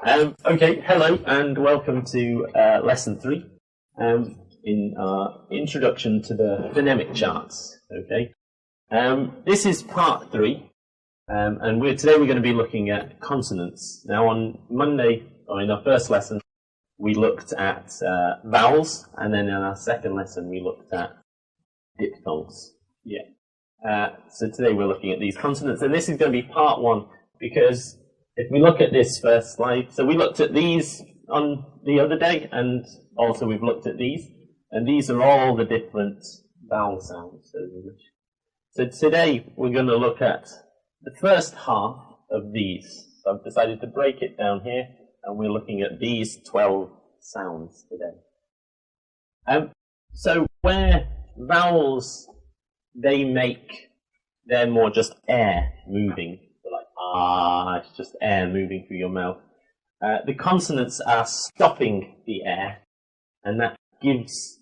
Okay, hello and welcome to lesson 3 in our introduction to the phonemic charts. Okay, this is part 3, and today we're going to be looking at consonants. Now, on Monday, or in our first lesson, we looked at vowels, and then in our second lesson, we looked at diphthongs. Yeah. So today we're looking at these consonants, and this is going to be part 1 because if we look at this first slide, so we looked at these on the other day, and also we've looked at these, and these are all the different vowel sounds. So today we're going to look at the first half of these. So I've decided to break it down here, and we're looking at these 12 sounds today. So where vowels, they're more just air moving. It's just air moving through your mouth. The consonants are stopping the air, and that gives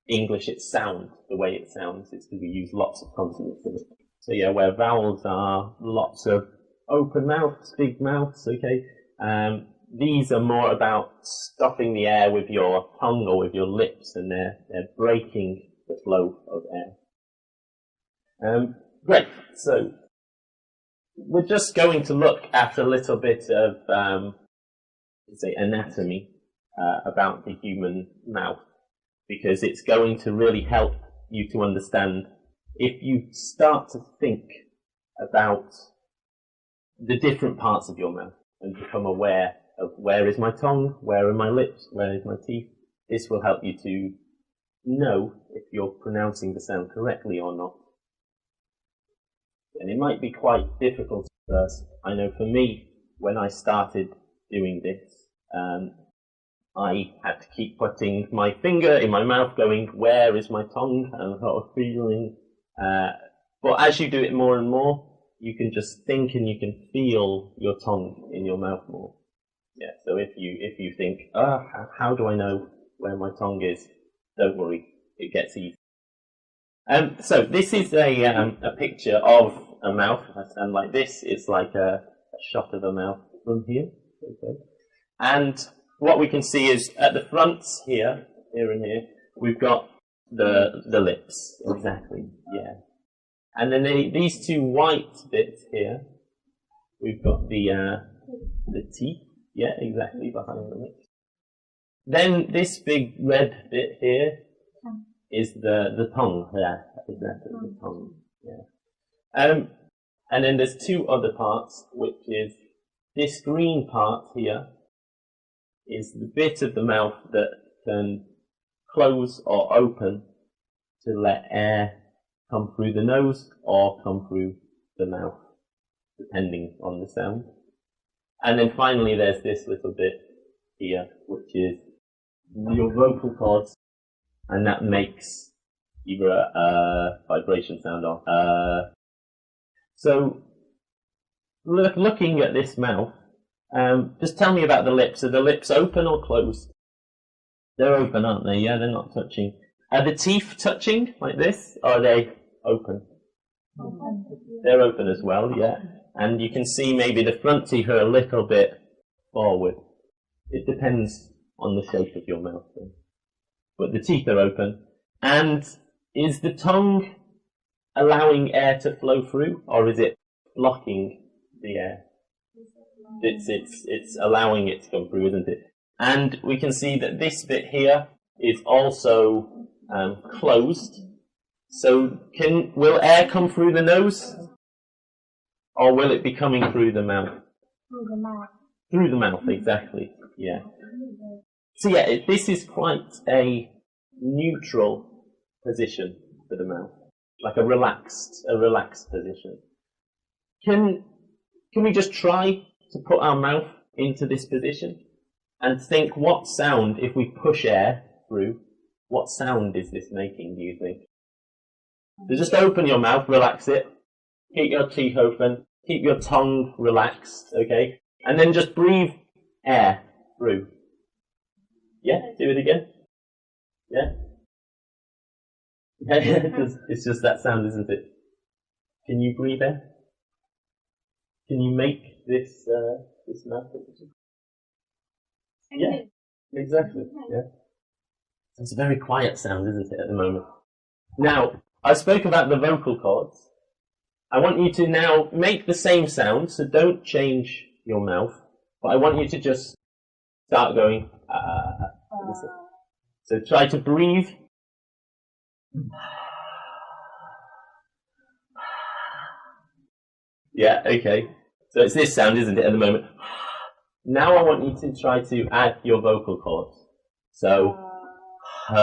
English its sound, the way it sounds. It's because we use lots of consonants in it. So yeah, where vowels are lots of open mouths, big mouths, okay? These are more about stopping the air with your tongue or with your lips, and they're breaking the flow of air. Great, so we're just going to look at a little bit of anatomy about the human mouth, because it's going to really help you to understand if you start to think about the different parts of your mouth and become aware of where is my tongue, where are my lips, where is my teeth. This will help you to know if you're pronouncing the sound correctly or not. And it might be quite difficult at first. I know for me, when I started doing this, I had to keep putting my finger in my mouth going, where is my tongue? And sort of feeling. But as you do it more and more, you can just think and you can feel your tongue in your mouth more. Yeah. So if you think, how do I know where my tongue is? Don't worry, it gets easy. So this is a picture of a mouth. If I stand like this, it's like a shot of a mouth from here. Okay. And what we can see is at the front here and here, we've got the lips. Exactly. Yeah. And then these two white bits here, we've got the teeth. Yeah, exactly, behind the lips. Then this big red bit here is the tongue. Yeah, exactly, the tongue. Yeah. And then there's two other parts, which is this green part here is the bit of the mouth that can close or open to let air come through the nose or come through the mouth, depending on the sound. And then finally there's this little bit here, which is your vocal cords, and that makes either a vibration sound or So, looking at this mouth, just tell me about the lips. Are the lips open or closed? They're open, aren't they? Yeah, they're not touching. Are the teeth touching like this, or are they open? They're open as well, yeah. And you can see maybe the front teeth are a little bit forward. It depends on the shape of your mouth. But the teeth are open. And is the tongue allowing air to flow through, or is it blocking the air? It's allowing it to come through, isn't it? And we can see that this bit here is also closed. So will air come through the nose, or will it be coming through the mouth? Through the mouth. Through the mouth, exactly. Yeah. So yeah, this is quite a neutral position for the mouth, like a relaxed position. Can we just try to put our mouth into this position and think what sound, if we push air through, what sound is this making, do you think? So just open your mouth, relax it, keep your teeth open, keep your tongue relaxed, okay? And then just breathe air through. Yeah, do it again. Yeah? It's just that sound, isn't it? Can you breathe air? Can you make this mouth? Yeah, exactly. Yeah. It's a very quiet sound, isn't it, at the moment? Now, I spoke about the vocal cords. I want you to now make the same sound, so don't change your mouth, but I want you to just start going. So try to breathe. Yeah, okay. So it's this sound, isn't it, at the moment? Now I want you to try to add your vocal cords. So, Come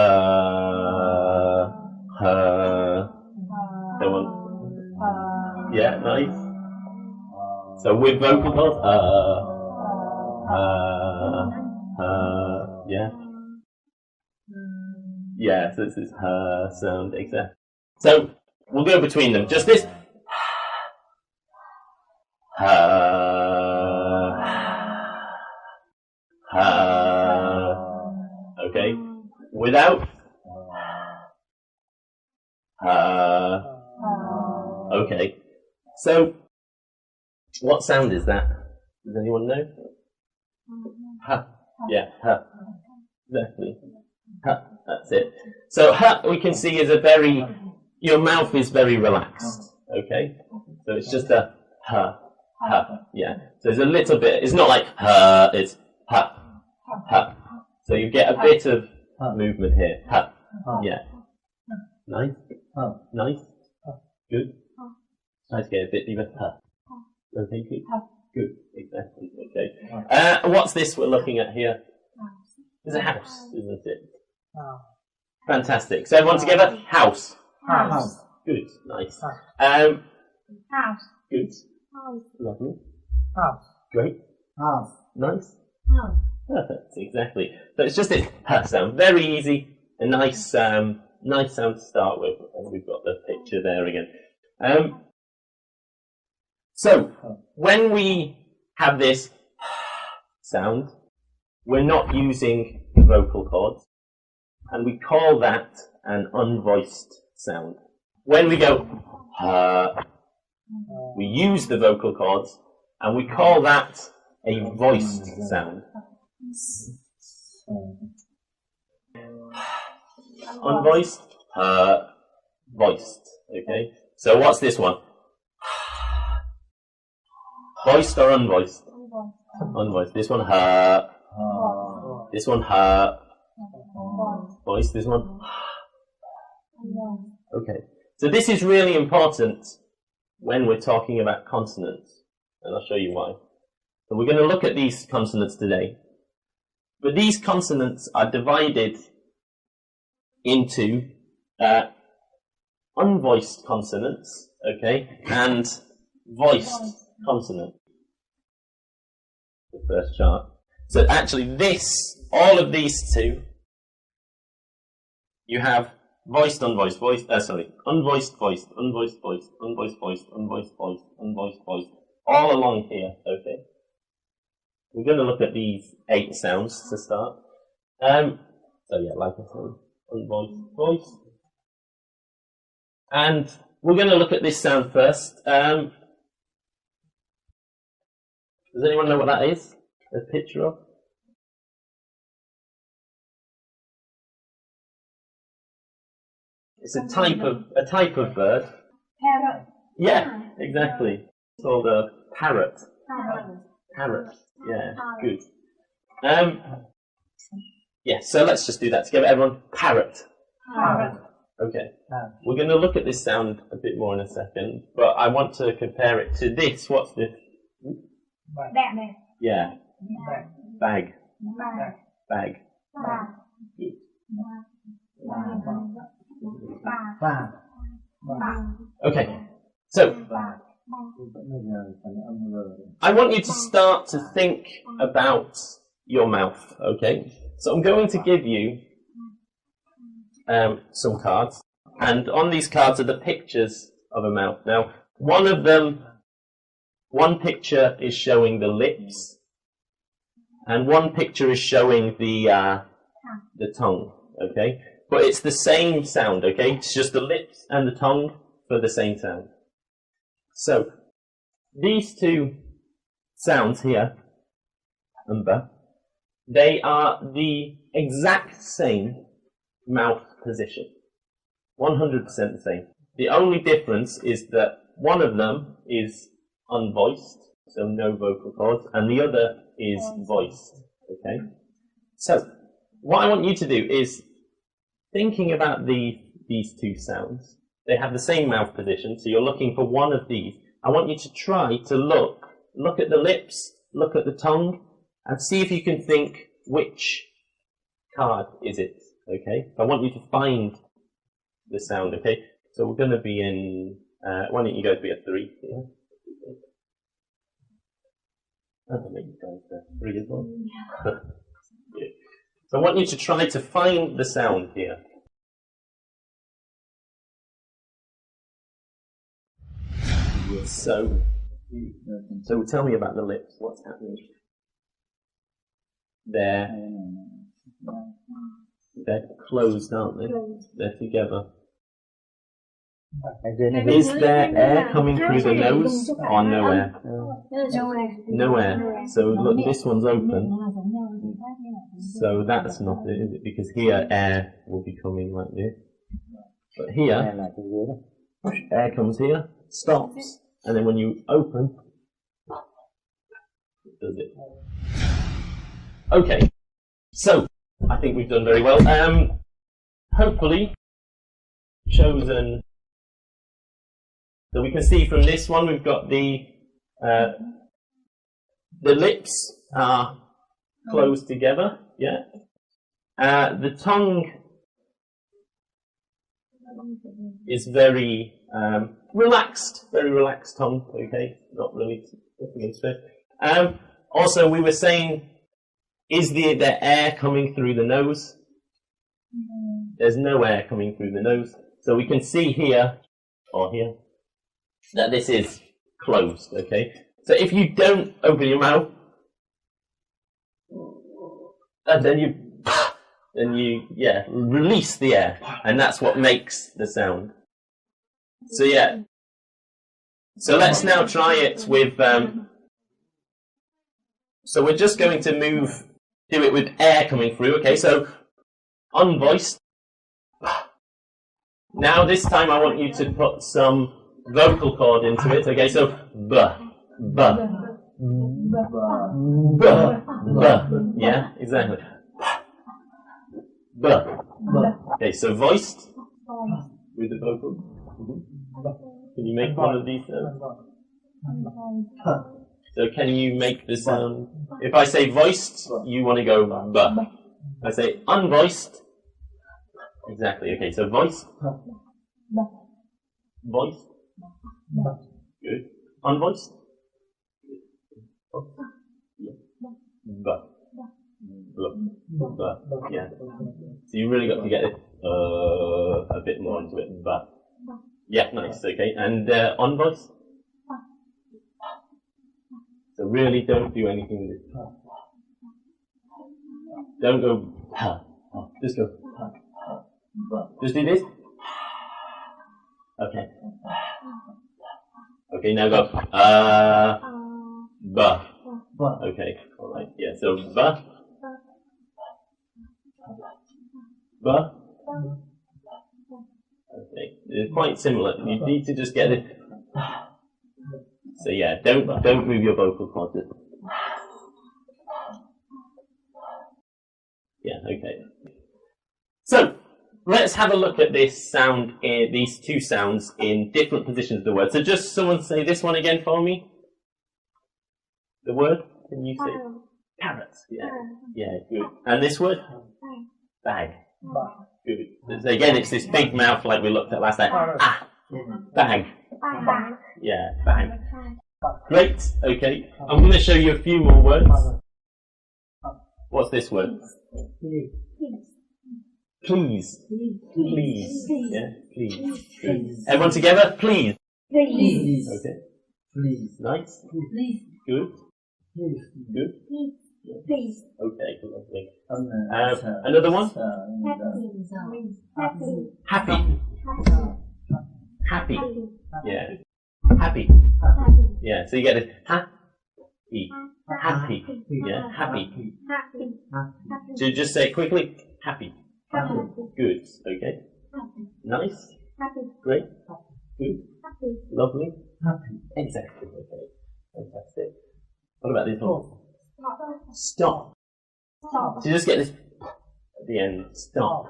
on. Yeah, nice. So with vocal cords, yeah. Yeah, so it's this sound, exactly. So we'll go between them. Just this. Okay. Without. Okay. So, what sound is that? Does anyone know? Ha. Yeah, ha. Exactly. Ha. That's it. So, ha, we can see is your mouth is very relaxed. Okay? So it's just a ha. Ha. Yeah. So there's a little bit, it's not like ha, it's ha. Ha. So you get a bit of movement here. Ha. Yeah. Nice. Nice. Good. Try to get a bit deeper. Ha. Okay, good. Good. Exactly. Okay. What's this we're looking at here? It's a house, isn't it? Fantastic. So everyone together? House. House. Good. Nice. House. Good. House. Lovely. House. Great. House. Nice. House. Perfect. Exactly. So it's just this ha sound. Very easy. A nice, nice sound to start with. And we've got the picture there again. So when we have this sound, we're not using the vocal cords, and we call that an unvoiced sound. When we go we use the vocal cords, and we call that a voiced sound. Unvoiced, voiced. Okay. So what's this one? Voiced or unvoiced? Unvoiced. This one This one voiced. This one. Okay. So this is really important when we're talking about consonants, and I'll show you why. So we're going to look at these consonants today. But these consonants are divided into unvoiced consonants, okay, and voiced consonants. The first chart. So actually all of these two, you have voiced, unvoiced, voiced, unvoiced, voiced, unvoiced, voiced, unvoiced, voiced, unvoiced, voiced, unvoiced, voiced, all along here, okay. We're going to look at these 8 sounds to start. So yeah, like I said, unvoiced, voiced. And we're going to look at this sound first. Does anyone know what that is? A picture of? It's a type of bird. Parrot. Yeah, exactly. It's called a parrot. Parrot. Yeah, good. Yeah, so let's just do that together. Everyone, parrot. Parrot. Okay. We're going to look at this sound a bit more in a second, but I want to compare it to this. What's this? Bag. Yeah. Bag. Bag. Good. Okay. So I want you to start to think about your mouth, okay? So I'm going to give you some cards, and on these cards are the pictures of a mouth. Now, one picture is showing the lips, and one picture is showing the tongue, okay? But it's the same sound, okay? It's just the lips and the tongue for the same sound. So, these two sounds here, umba, They are the exact same mouth position. 100% the same. The only difference is that one of them is unvoiced, so no vocal cords, and the other is voiced. Okay? So, what I want you to do is, thinking about these two sounds, they have the same mouth position, so you're looking for one of these. I want you to try to look at the lips, look at the tongue, and see if you can think which card is it. Okay? I want you to find the sound. Okay? So we're going to be in. Why don't you go to be a 3 here? I'll make you go to 3 as well. Yeah. So I want you to try to find the sound here. So tell me about the lips. What's happening? They're closed, aren't they? They're together. Is there air coming through the nose or no air? No air. So look, this one's open. So that's not it, is it? Because here air will be coming like this. But here, air comes here, stops, and then when you open, it does it. Okay, so I think we've done very well. Hopefully, chosen. So we can see from this one we've got the lips are closed together. Yeah. The tongue is very relaxed tongue. Okay, not really looking into it. Also, we were saying, is the air coming through the nose? There's no air coming through the nose. So we can see here, or here, that this is closed, okay? So if you don't open your mouth, and then you release the air, and that's what makes the sound. So yeah. So let's now try it with, so we're just going to do it with air coming through, okay? So, unvoiced. Now this time I want you to put some vocal cord into it, okay? So, b, b, b, b. Yeah, exactly. B. Okay, so voiced with the vocal. Can you make one of these sounds? So can you make the sound? If I say voiced, you want to go b. I say unvoiced. Exactly. Okay, so voiced. Voiced. Good. Unvoiced. B. Yeah. So you really got to get it a bit more into it. B. Yeah, nice. Okay, and unvoiced. So really don't do anything with it. Don't go. Just go. Just do this. Okay. Okay, now go. B. Okay, alright, yeah, so B. B. Okay, it's quite similar. You need to just get it. So yeah, don't move your vocal cords. Yeah, okay. So let's have a look at this sound, these two sounds in different positions of the word. So just someone say this one again for me. The word, can you say? Carrot. Yeah, yeah, good. And this word? Bag. Good. So again, it's this big mouth like we looked at last time. Ah, bag. Yeah, bag. Great. Okay, I'm going to show you a few more words. What's this word? Please. Please. Yeah, please. Good. Everyone together? Please. Please. Okay. Please. Nice. Please. Good. Good. Please. Okay, lovely. Another one? Happy. Happy. Yeah. Happy. Yeah, so you get it. Happy. Happy. Yeah, happy. Happy. So just say it quickly. Happy. Happy. Good. Okay. Happy. Nice. Happy. Great. Good. Happy. Lovely. Happy. Exactly. Okay. Fantastic. What about this one? Stop. Stop. Stop. So just get this at the end. Stop.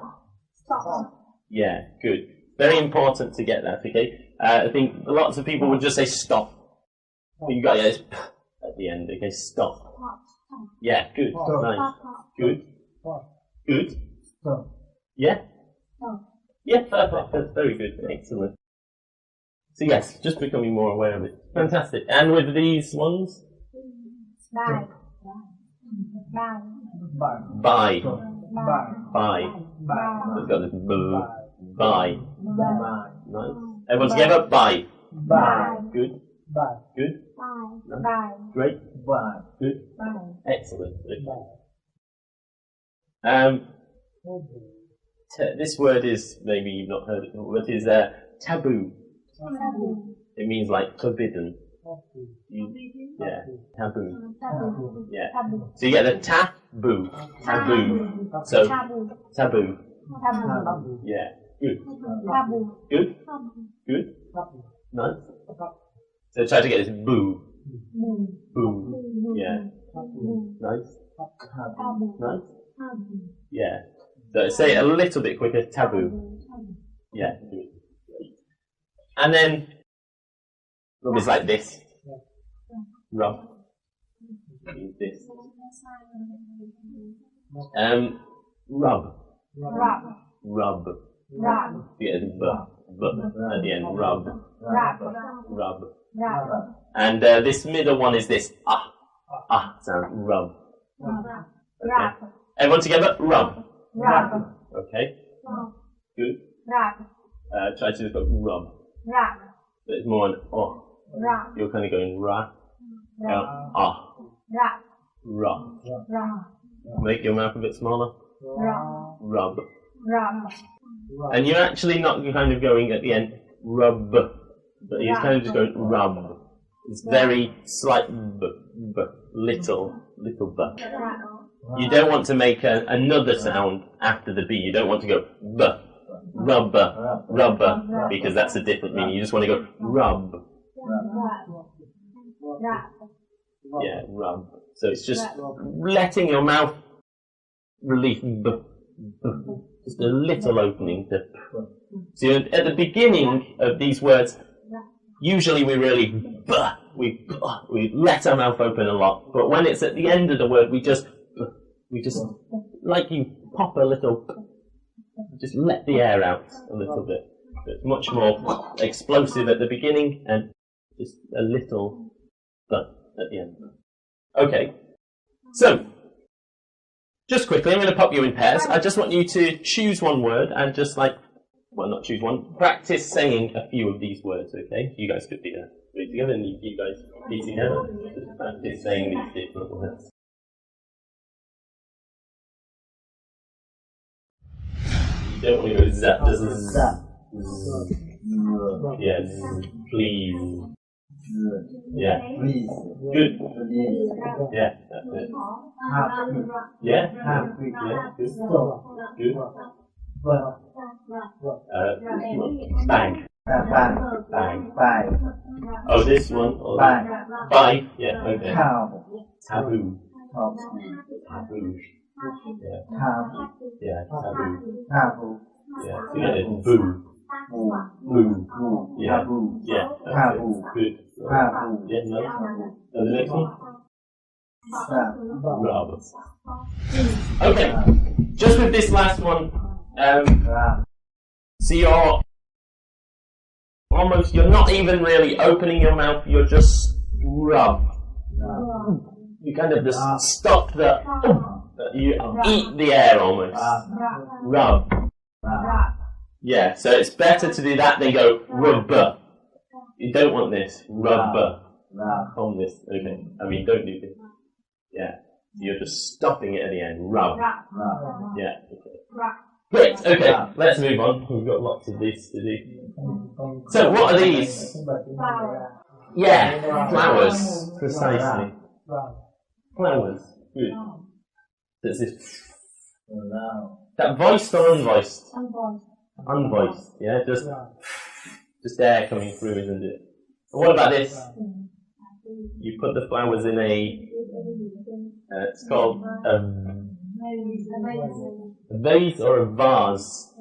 Stop. Yeah. Good. Very important to get that. Okay. I think lots of people would just say stop. But you got to get this at the end. Okay. Stop. Yeah. Good. Nice. Good. Good. Stop. Yeah. Stop. Yeah, perfect. That's very good. Excellent. So yes, just becoming more aware of it. Fantastic. And with these ones? Bye. Bye. Bye. Bye. Bye. Bye. Bye. Let's go this boo. Bye. Bye. Nice. Everyone together? Bye. Bye. Good. Bye. Good. Bye. Bye. Great. Bye. Good. Bye. Excellent. This word is, maybe you've not heard it, but it is taboo. Taboo. It means like forbidden. Taboo. Yeah, taboo. Taboo. Yeah. Taboo. So you get the taboo. Taboo. So Taboo. taboo. Taboo. Yeah. Good. Taboo. Good. Good. Nice. So try to get this boo. Boo. Boo. Yeah. Nice. Taboo. Nice. Taboo. Yeah. So say it a little bit quicker. Taboo. Yeah. Good. And then rub is like this. Rub. Means this. Rub. Rub. Rub. Rub. Yeah, b at the end. Rub. Rub. Rub. Rub. And this middle one is this sound. Rub. Rub. Everyone together. Rub. Rub. Okay. Good. Rub. Try to go rub. Rub. But it's more an Rub. You're kind of going ra. Rub. Ra. Rub. Make your mouth a bit smaller. Rub. Rub. Rub. And you're actually not kind of going at the end rub, but you're kind of just going rub. It's very slight little b. You don't want to make another sound after the b. You don't want to go b, rubber, because that's a different meaning. You just want to go rub. Yeah, rub. So it's just letting your mouth release b. Just a little opening to. So at the beginning of these words, usually we really we let our mouth open a lot. But when it's at the end of the word, we just like you pop a little, just let the air out a little bit. It's much more explosive at the beginning and just a little at the end. Okay, so. Just quickly, I'm going to pop you in pairs. I just want you to choose one word and just not choose one, practice saying a few of these words, okay? You guys could be together and you guys be together. Just practice saying these different words. You don't want to go zap, just zap. Yes, please. Yeah. Please. Good. Please. Yeah, that's it. Happy. Yeah? Happy. Yeah, good. Stop. Good. Well. Bang. Bye. Bang. Bye. Oh, this one? Oh, Bye. Bye. Yeah, okay. Cow. Taboo. Top. Taboo. Yeah. Taboo. Yeah, taboo. Taboo. Yeah, together. Boo. Boo. Boo. Boo. Yeah. Taboo. Yeah. Taboo. Good. Taboo. Yeah, no. And the next one? Stop. Rub. Okay. Just with this last one, so you're not even really opening your mouth, you're just rub. You kind of just stop you eat the air almost. Rub. Yeah, so it's better to do that than go rubber. You don't want this. Rubber. On this. Okay. I mean, don't do this. Yeah. You're just stopping it at the end. Rub. Yeah. Okay. Great. Okay. Let's move on. We've got lots of these to do. So, what are these? Yeah. Flowers. Precisely. Flowers. Good. So it's this. Now. That voiced or unvoiced? Unvoiced. Unvoiced, yeah? Just air coming through, isn't it? And what about this? You put the flowers in a, it's called a vase or a vase,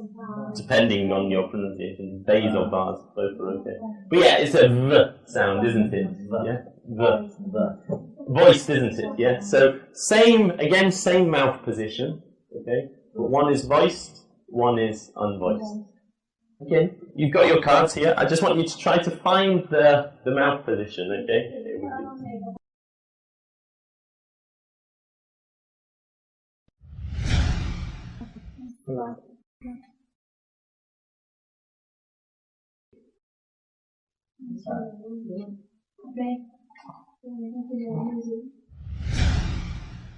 depending on your pronunciation. Vase or vase, both are okay. But yeah, it's a V sound, isn't it? Yeah? V. Voiced, isn't it? Yeah? So, same mouth position, okay? But one is voiced, one is unvoiced. Okay, you've got your cards here. I just want you to try to find the mouth position, okay?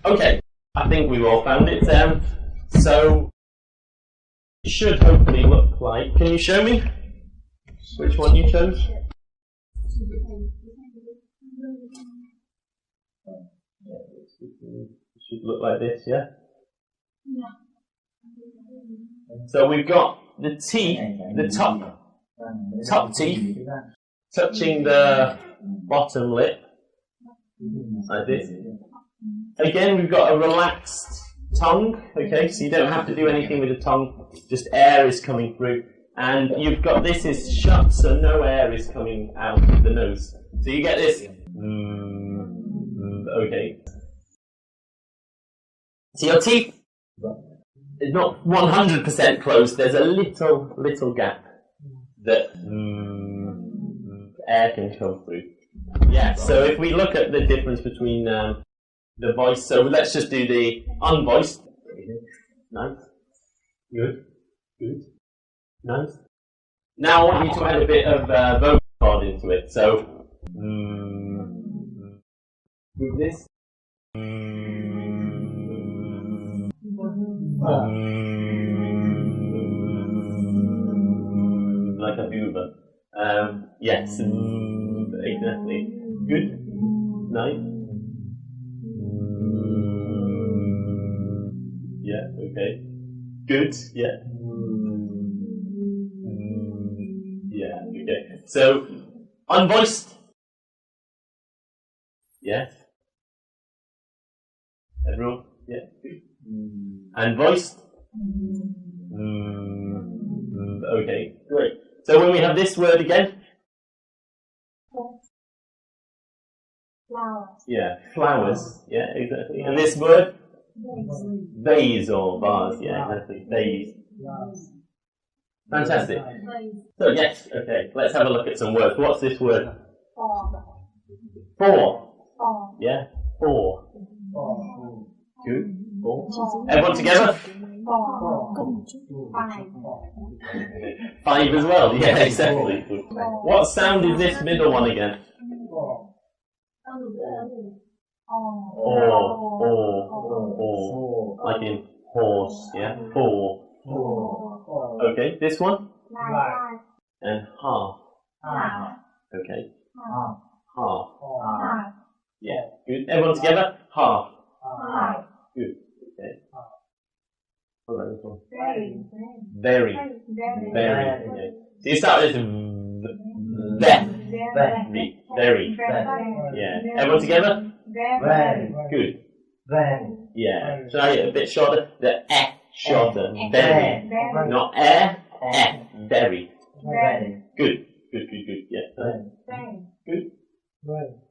Okay, I think we've all found it. So it should hopefully look like. Can you show me which one you chose? It should look like this, yeah? So we've got the teeth, the top teeth, touching the bottom lip, like this. Again, we've got a relaxed tongue, okay, so you don't have to do anything with the tongue, just air is coming through. And you've got this is shut, so no air is coming out of the nose. So you get this, okay. So your teeth is not 100% closed, there's a little gap that air can come through. Yeah, so if we look at the difference between the voice, so let's just do the unvoiced. Nice. Good. Nice. Now I want you to add a bit of vocal cord into it. So, with this. Like a buba. Yes. Exactly. Good. Nice. Yeah, okay. Good, yeah. Yeah, okay. So, unvoiced. Yes. Everyone? Yeah, good. And voiced? Okay, great. So when we have this word again? Flowers. Yeah, flowers. Yeah, exactly. And this word? Vase or vase. Yeah, exactly. Vase. Fantastic. So yes, okay. Let's have a look at some words. What's this word? Four. Yeah, four. Good. Four. Everyone together? Five as well. Yeah, exactly. What sound is this middle one again? Like in horse, yeah? Four. Okay, this one? And half. Okay. Half. Yeah, good. Everyone together? Half. Good. Okay. What about this one? Very. Okay. So you start with very. Yeah. Everyone together? Good. Yeah. Try it a bit shorter. The shorter. Very. Not very. Good. Yeah. Good.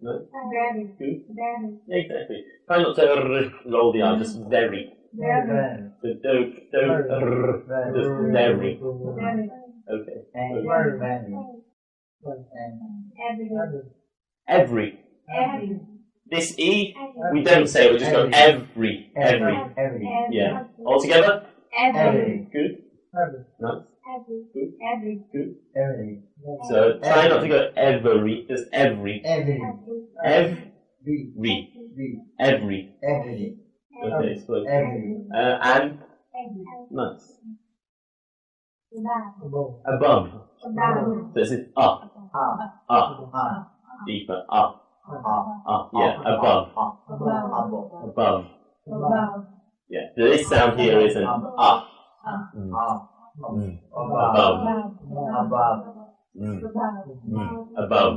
No? Good. Yeah, exactly. Try not to roll the R, just very. So don't just very. Okay. Every. This E, we don't say it, we just go every. Yeah. All together? Good. Nice. Good. So try not to go every, just every. Every. Okay, so and nice. Above. So this is up. Deeper. Up. Yeah, above. Above. Above. Above. Yeah. So this sound here is an ah. Above. Above. Above. Above.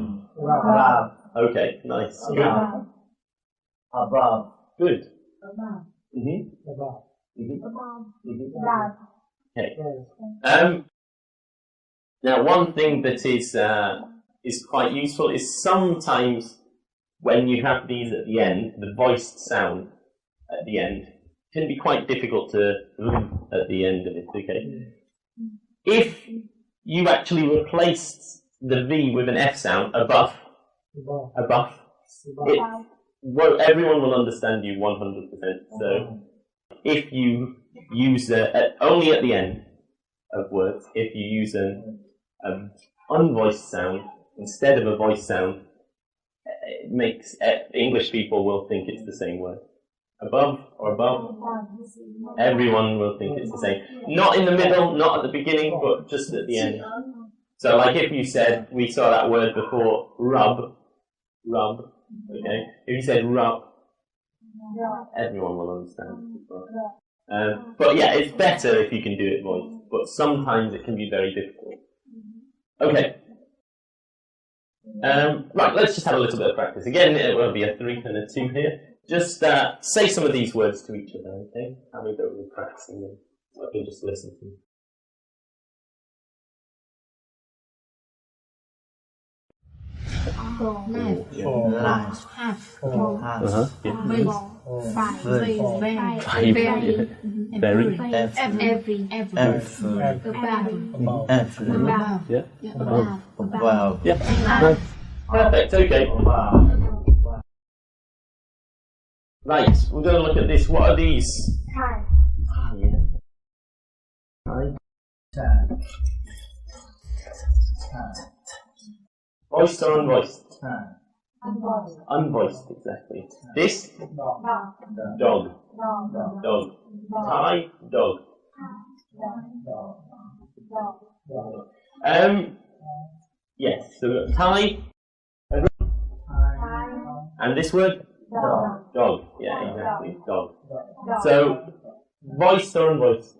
Okay, nice. Good. Above. Good. Above. Above. Above. Okay. Now, one thing that is quite useful is sometimes when you have these at the end, the voiced sound at the end can be quite difficult to at the end of it. Okay. If you actually replaced the V with an F sound above, everyone will understand you 100%. So if you use only at the end of words, if you use an unvoiced sound instead of a voiced sound, it makes English people will think it's the same word. Above or above, everyone will think it's the same. Not in the middle, not at the beginning, but just at the end. So like if you said, we saw that word before, rub, okay? If you said rub, everyone will understand. But yeah, it's better if you can do it voiced, but sometimes it can be very difficult. Okay. Right, let's just have a little bit of practice. Again, it will be a 3 and a 2 here. Just say some of these words to each other, okay? Have a go with practicing them. So I can just listen to them. Above. Yeah. Perfect, okay. Right, we're going to look at this. What are these? Voiced or unvoiced? Unvoiced, exactly. This? Dog. Dog. Tie? Dog. Yes, so we've got tie. And this word? Dog. Yeah, exactly. Dog. So, voiced or unvoiced?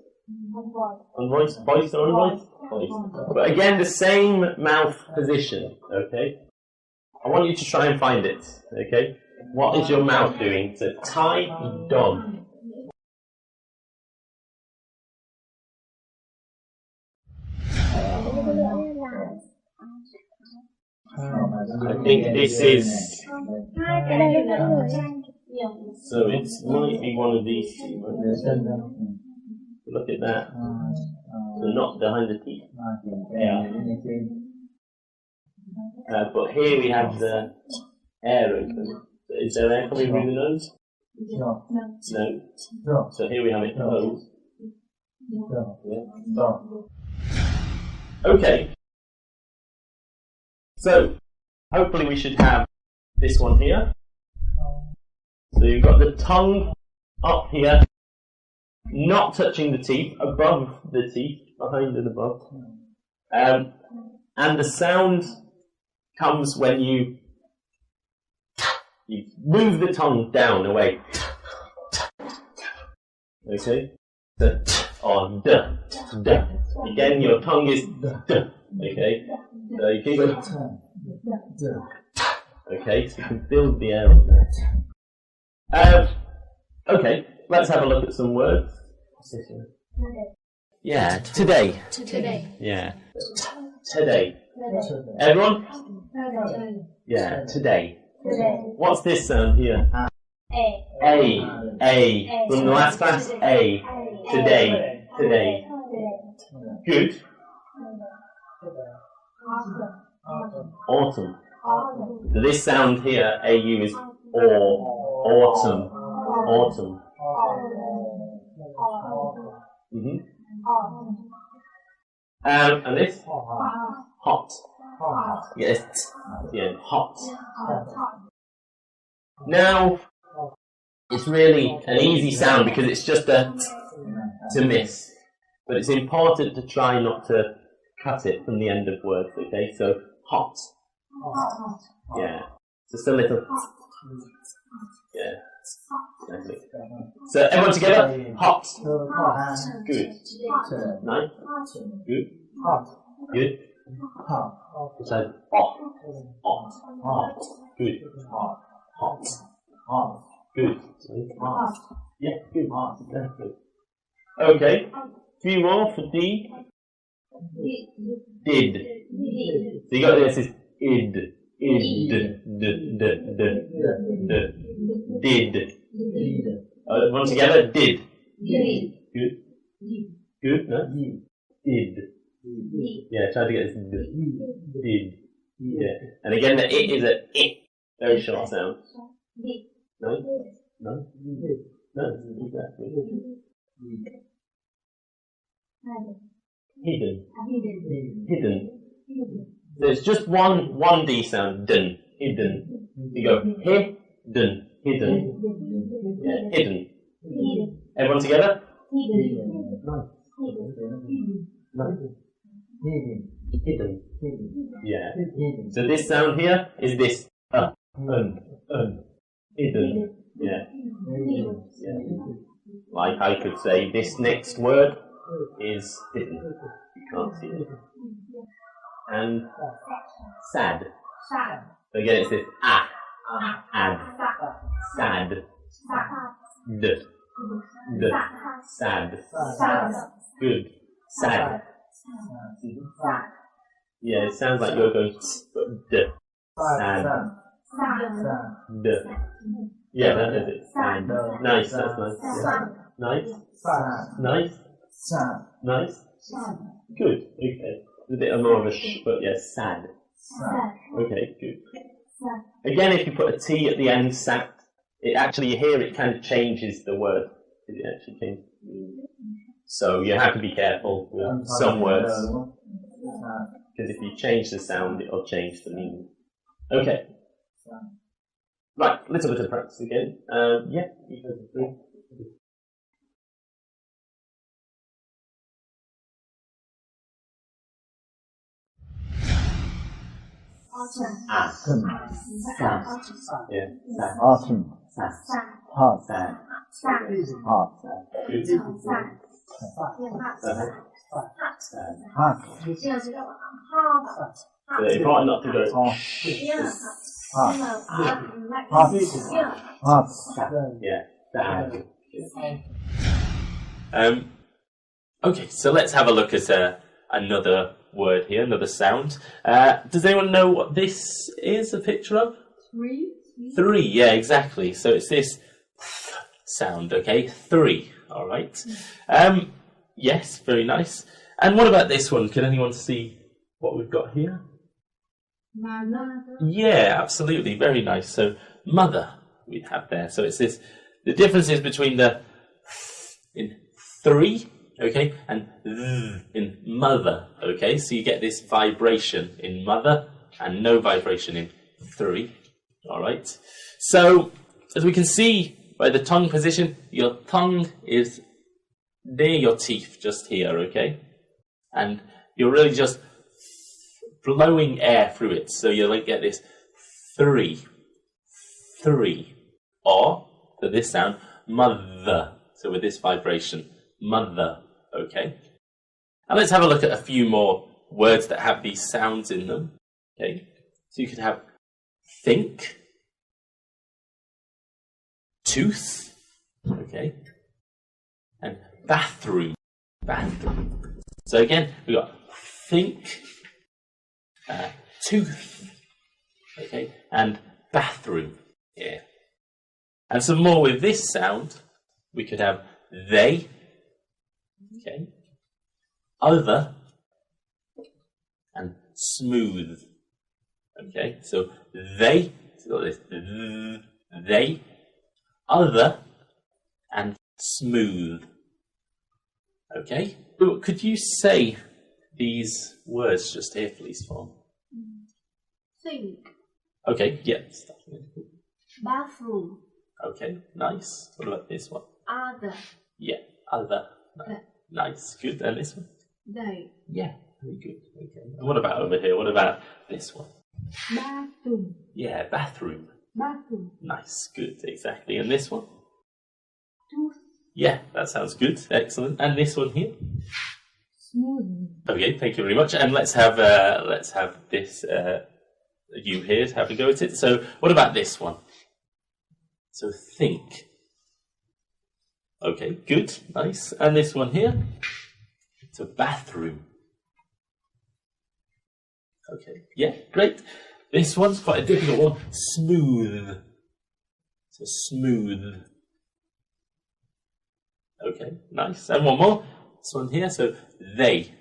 Unvoiced? Voiced or unvoiced? Voiced. But again, the same mouth position, okay? I want you to try and find it, okay? What is your mouth doing? So, tie, dog. I think this is... So it might be one of these two. Look at that. So not behind the teeth. Yeah. But here we have the air open. Is there air coming through the nose? No. So here we have it closed. Okay. So hopefully we should have this one here. So you've got the tongue up here, not touching the teeth, above the teeth, behind and above. And the sound comes when you move the tongue down, away. Okay? So t or d, d. Again, your tongue is d. Okay? So you keep it. Okay, so you can build the air on there. Okay, let's have a look at some words. Yeah, today. Yeah. Today. Everyone? Yeah, today. What's this sound here? A. From the last class, A. Today. Good. Autumn. So this sound here, AU, is autumn. And this? Hot. Yes. Yeah, hot. Now, it's really an easy sound because it's just a to miss. But it's important to try not to cut it from the end of words, okay? So, hot. Yeah. Just a little. Yeah. Exactly. So everyone together. Hot. Good. Nice. Good. Good. So hot. Hot. Good. Hot. Good. Yeah, good. Exactly. Okay. Few more for D. Did. So you got this is id. Did. One together. Did. Good. Good. No. Did. Yeah. Try to get this. Did. Yeah. And again, the it is a it. Very short sound. No. No. No. Exactly. Hidden. There's just one D sound. Dun. Hidden. You go hidden. Hidden. Yeah. Hidden. Everyone together. No. Hidden. Yeah. So this sound here is this. Hidden. Yeah. Like I could say, this next word is hidden. You can't see it. And sad. So again, it's this ad, sad, sad. Good. Sad. Yeah, it sounds like you're going d. Sad. D. Yeah, that is it. Sad. Nice, that's nice. Yeah. Nice. Nice. Nice. Good. Okay. A bit more of a sh, but yes, sad. Okay, good. Again, if you put a T at the end, sat, it actually, you hear it kind of changes the word. It actually changes. So you have to be careful with some words. Because if you change the sound, it'll change the meaning. Okay. Right, little bit of practice again. Yeah, you can do. Yeah. Autumn. Hot. Hot. Hot. It's important not to go. Hot. Yeah. Okay, so let's have a look at another word here, another sound. Does anyone know what this is a picture of? Three, yeah, exactly. So it's this sound, okay? Three, all right. Yes, very nice. And what about this one? Can anyone see what we've got here? Yeah, absolutely, very nice. So mother we have there. So it's this, the difference is between the in three, okay, and in mother, okay? So you get this vibration in mother and no vibration in three, all right? So as we can see by the tongue position, your tongue is near your teeth, just here, okay? And you're really just blowing air through it. So you'll like get this three, or for this sound, mother. So with this vibration, mother, okay? And let's have a look at a few more words that have these sounds in them, okay? So you could have think, tooth, okay? And bathroom. So again, we've got think, tooth, okay, and bathroom, yeah. And some more with this sound, we could have they, okay, other, and smooth, okay. So they, so this, they, other, and smooth, okay. Could you say these words just here, please, for me? Think. Okay, yeah. Bathroom. Okay, nice. What about this one? Other. Yeah, other. Nice, good. And this one? They. Yeah, very good. Okay. And what about over here? What about this one? Bathroom. Yeah, bathroom. Bathroom. Nice, good, exactly. And this one? Tooth. Yeah, that sounds good, excellent. And this one here? Smooth. Okay, thank you very much. And let's have this you here have a go at it. So, what about this one? So think. Okay, good, nice. And this one here? It's a bathroom. Okay, yeah, great. This one's quite a difficult one. Smooth. So smooth. Okay, nice. And one more. This one here. So they.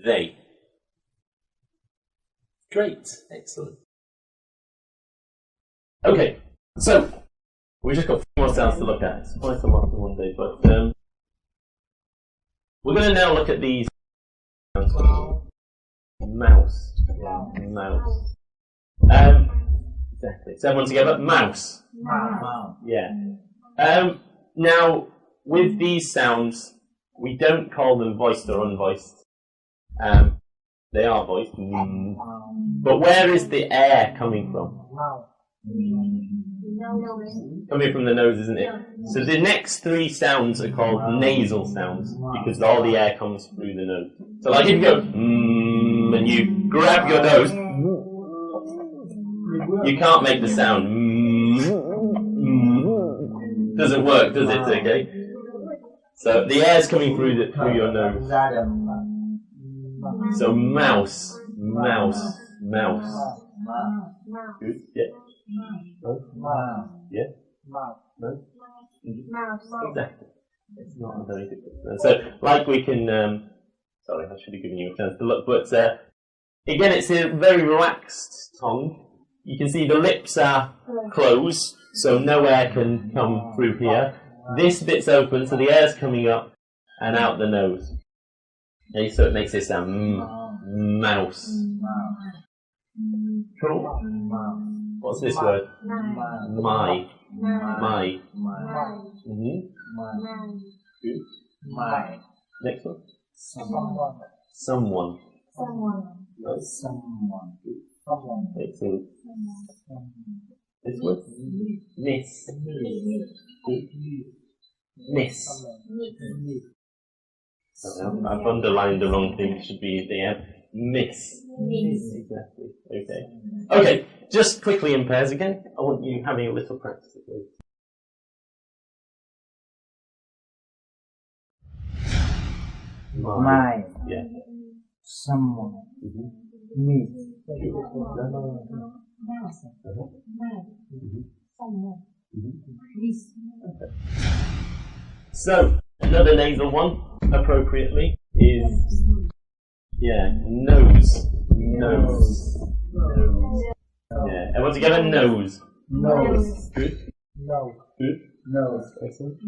They. Great, excellent. Okay, so we just got 4 more sounds to look at. It's quite a lot in one day, but we're going to now look at these sounds. Mouse. Yeah, mouse. Exactly. So everyone together. Mouse. Mouse. Yeah. Now, with these sounds, we don't call them voiced or unvoiced. They are voiced. But where is the air coming from? Coming from the nose, isn't it? So the next 3 sounds are called nasal sounds because all the air comes through the nose. So like if you go and you grab your nose, you can't make the sound. Doesn't work, does it? Okay. So the air's coming through your nose. So mouse, mouse, mouse. Good. Yeah. Yeah. No? Exactly. It's not a very difficult. So, like we can. Sorry, I should have given you a chance to look, but again, it's a very relaxed tongue. You can see the lips are closed, so no air can come through here. This bit's open, so the air's coming up and out the nose. Okay, so it makes this sound mouse. Cool. What's this word? My. My. Good. My. Next one. Someone. Someone. Someone. Someone. Excellent. This one. Miss. Miss. I've underlined the wrong thing. It should be at the end. Miss. Exactly. Okay. Okay. Just quickly in pairs again. I want you having a little practice. Please. My. Yeah. Someone. Me. So, another nasal one, appropriately, is, nose. Nose. Yeah, everyone together, nose. Nose. Good. Nose. Good. Nose. Excellent.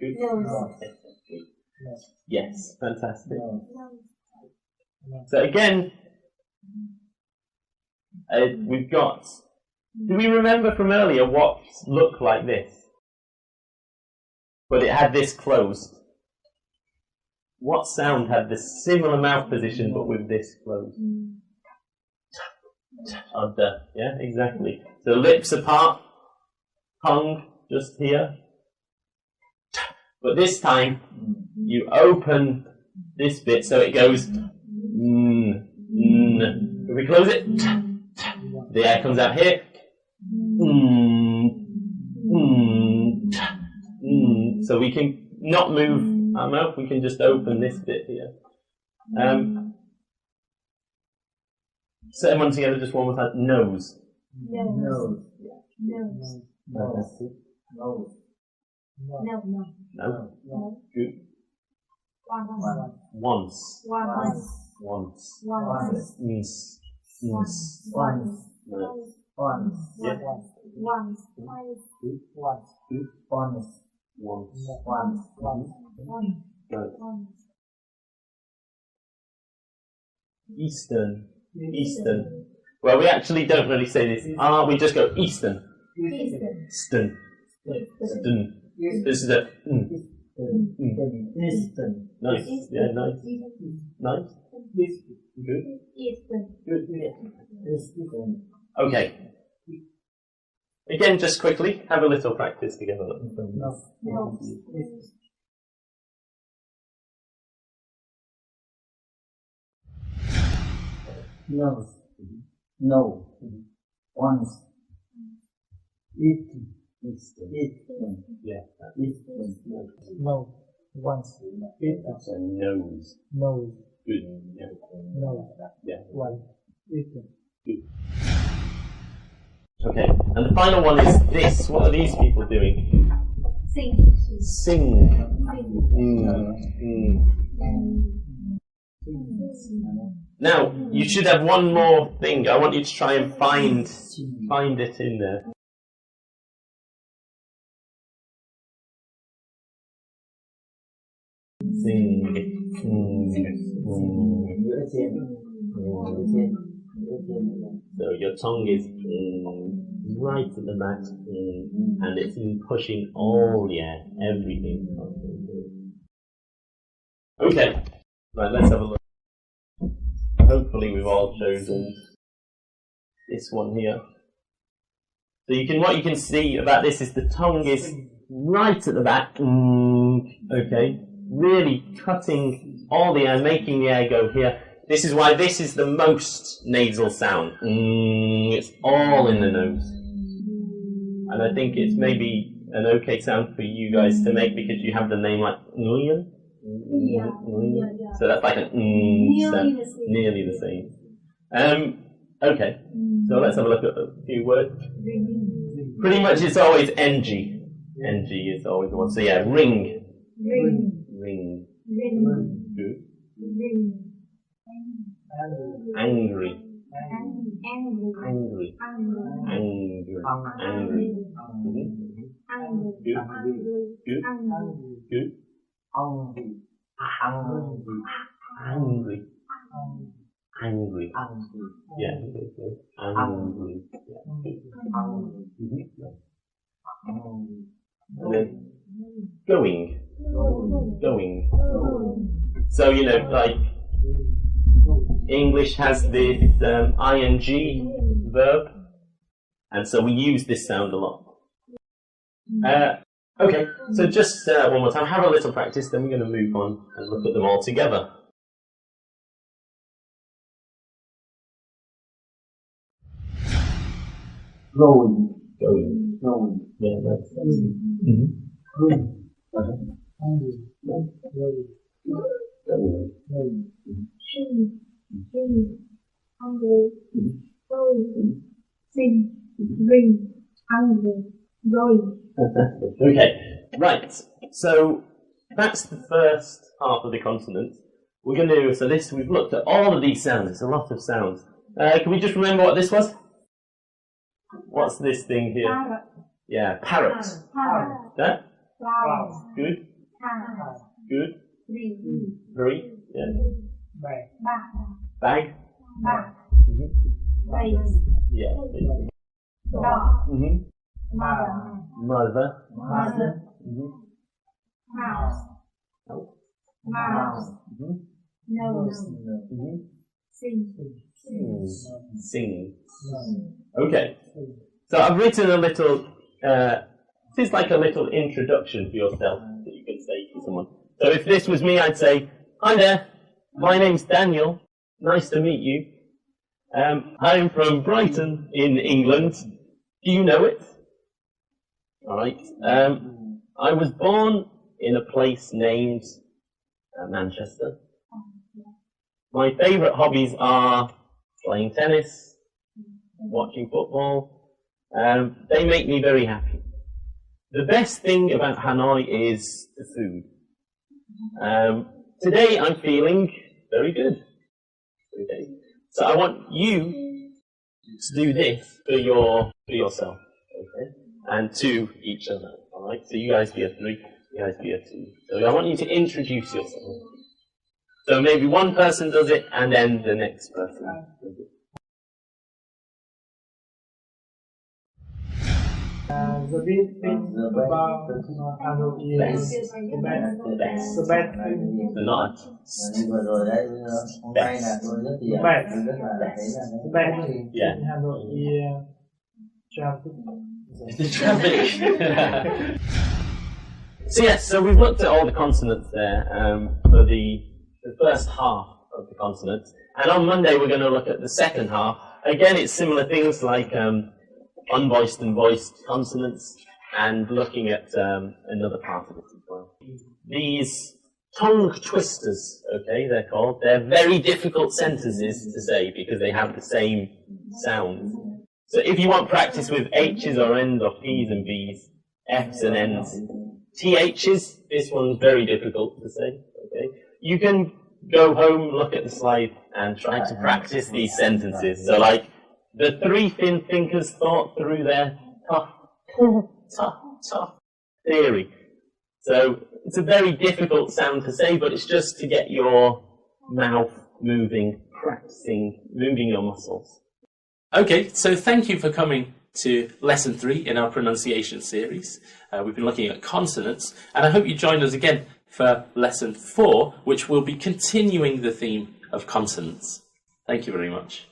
Good. Excellent. Yes, fantastic. So again, we've got, do we remember from earlier what looked like this? But it had this closed. What sound had the similar mouth position but with this closed? Yeah, exactly. So lips apart, tongue just here. But this time, you open this bit so it goes If we close it, the air comes out here. So we can not move our mouth, we can just open this bit here. Set them on together just one more time. Nose. Nose. Nose. Fantastic. Nose. No. Good. Once. Once. Once. Once. Once. Once. No. Once. Yeah. Once. Good. Once. Good. Once. Once. Once. No. Eastern. Eastern. Well, we actually don't really say this. We just go Eastern. Eastern. Eastern. This is a. Eastern. Nice. Yeah, nice. Nice. Good. Eastern. Good. Again, just quickly, have a little practice together. Nose. Nose. No. Once. Eat. Eat. Yeah. Eat. No. Once. Eat. So nose. Nose. Good. No. Yeah. One. Eat. Okay. And the final one is this. What are these people doing? Sing. Sing. Now, you should have one more thing. I want you to try and find it in there. Sing. So your tongue is right at the back, and it's pushing all the air, everything. Okay, right, let's have a look. Hopefully we've all chosen this one here. So what you can see about this is the tongue is right at the back, okay, really cutting all the air, making the air go here. This is why this is the most nasal sound. It's all in the nose. And I think it's maybe an okay sound for you guys to make because you have the name like Nguyen. Yeah. So that's like a sound. Nearly the same. Okay, so let's have a look at a few words. Pretty much it's always NG. NG is always the one. So yeah, ring. Ring. Good. Angry. Angry. Good. Good. Angry. Angry. Yeah. Angry. And then going. So like English has this ing verb, and so we use this sound a lot. Okay, so just one more time, have a little practice, then we're going to move on and look at them all together. Going. Yeah, that's Hungry. Going. Sing. Ring. Hungry. Going. Okay, right, so that's the first half of the consonants. We're going to, we've looked at all of these sounds, it's a lot of sounds. Can we just remember what this was? What's this thing here? Parrot. Yeah, parrot. Parrot. That? Flower. Good, Parrot. good. Ring. Three, yeah. Bag. Bag. Bag. Bag. Mm-hmm. Face. Yeah. Dog. Mm-hmm. Mother. Mother. Mother. Mm-hmm. Mouse. Mouse. Mm-hmm. Nose. Mm-hmm. Sing. Sing. Okay. So I've written a little, this is like a little introduction for yourself that you can say to someone. So if this was me, I'd say, hi there, my name's Daniel, nice to meet you. I'm from Brighton in England. Do you know it? Alright. I was born in a place named Manchester. My favourite hobbies are playing tennis, watching football. They make me very happy. The best thing about Hanoi is the food. Today I'm feeling very good. Okay. So I want you to do this for yourself, okay, and to each other. All right. So you guys be a three, you guys be a two. So I want you to introduce yourself. So maybe one person does it, and then the next person does it. The big thing about Hanoi is the bad thing. The not. Vừa rồi đấy, hôm nay là tôi rất là Bad. rất là thấy là The bad thing Yeah. in Hanoi is traffic. The traffic. So yes, so we've looked at all the consonants there for the first half of the consonants, and on Monday we're going to look at the second half. Again, it's similar things like unvoiced and voiced consonants, and looking at another part of it as well. These tongue twisters, okay, they're called. They're very difficult sentences to say because they have the same sounds. So if you want practice with H's or N's or P's and B's, F's and N's, TH's, this one's very difficult to say, okay. You can go home, look at the slide, and try to practice these sentences. So like, the three thin thinkers thought through their tough theory. So it's a very difficult sound to say, but it's just to get your mouth moving, practicing, moving your muscles. Okay, so thank you for coming to Lesson 3 in our pronunciation series. We've been looking at consonants, and I hope you join us again for Lesson 4, which will be continuing the theme of consonants. Thank you very much.